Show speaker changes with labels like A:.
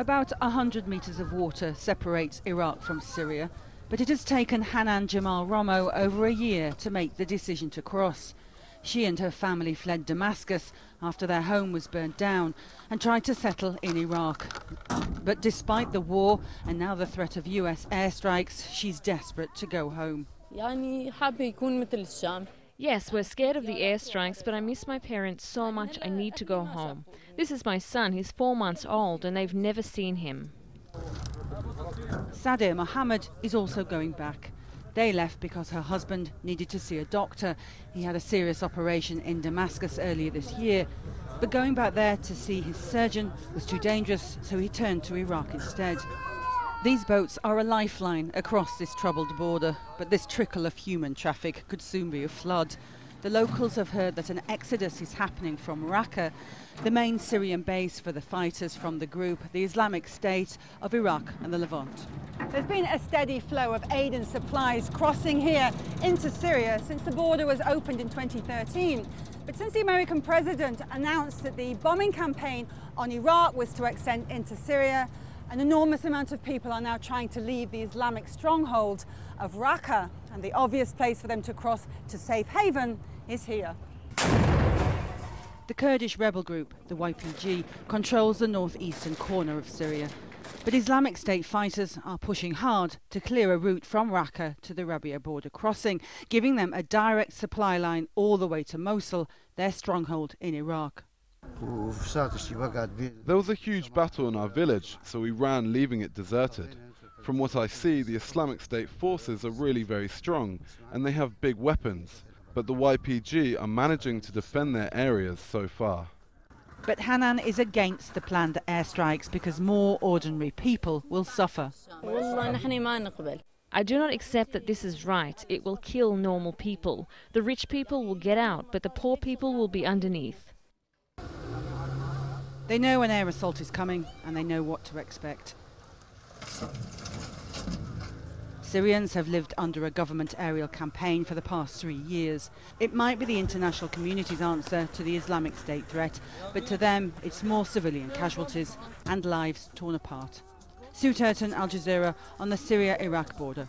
A: About 100 metres of water separates Iraq from Syria, but it has taken HANAN JAMAL ROMO over a year to make the decision to cross. She and her family fled Damascus after their home was burnt down and tried to settle in Iraq. But despite the war and now the threat of US airstrikes, she's desperate to go home.
B: Yes, we're scared of the airstrikes, but I miss my parents so much I need to go home. This is my son, he's 4 months old and they've never seen him.
A: Sadir Mohammed is also going back. They left because her husband needed to see a doctor. He had a serious operation in Damascus earlier this year. But going back there to see his surgeon was too dangerous, so he turned to Iraq instead. These boats are a lifeline across this troubled border, but this trickle of human traffic could soon be a flood. The locals have heard that an exodus is happening from Raqqa, the main Syrian base for the fighters from the group, the Islamic State of Iraq and the Levant.
C: There's been a steady flow of aid and supplies crossing here into Syria since the border was opened in 2013. But since the American president announced that the bombing campaign on Iraq was to extend into Syria, an enormous amount of people are now trying to leave the Islamic stronghold of Raqqa, and the obvious place for them to cross to safe haven is here.
A: The Kurdish rebel group, the YPG, controls the northeastern corner of Syria. But Islamic State fighters are pushing hard to clear a route from Raqqa to the Rabia border crossing, giving them a direct supply line all the way to Mosul, their stronghold in Iraq.
D: There was a huge battle in our village, so we ran, leaving it deserted. From what I see, the Islamic State forces are really very strong, and they have big weapons. But the YPG are managing to defend their areas so far.
A: But HANAN is against the planned airstrikes because more ordinary people will suffer.
B: I do not accept that this is right. It will kill normal people. The rich people will get out, but the poor people will be underneath.
A: They know an air assault is coming and they know what to expect. Syrians have lived under a government aerial campaign for the past 3 years. It might be the international community's answer to the Islamic State threat, but to them it's more civilian casualties and lives torn apart. Turton, Jazeera on the Syria-Iraq border.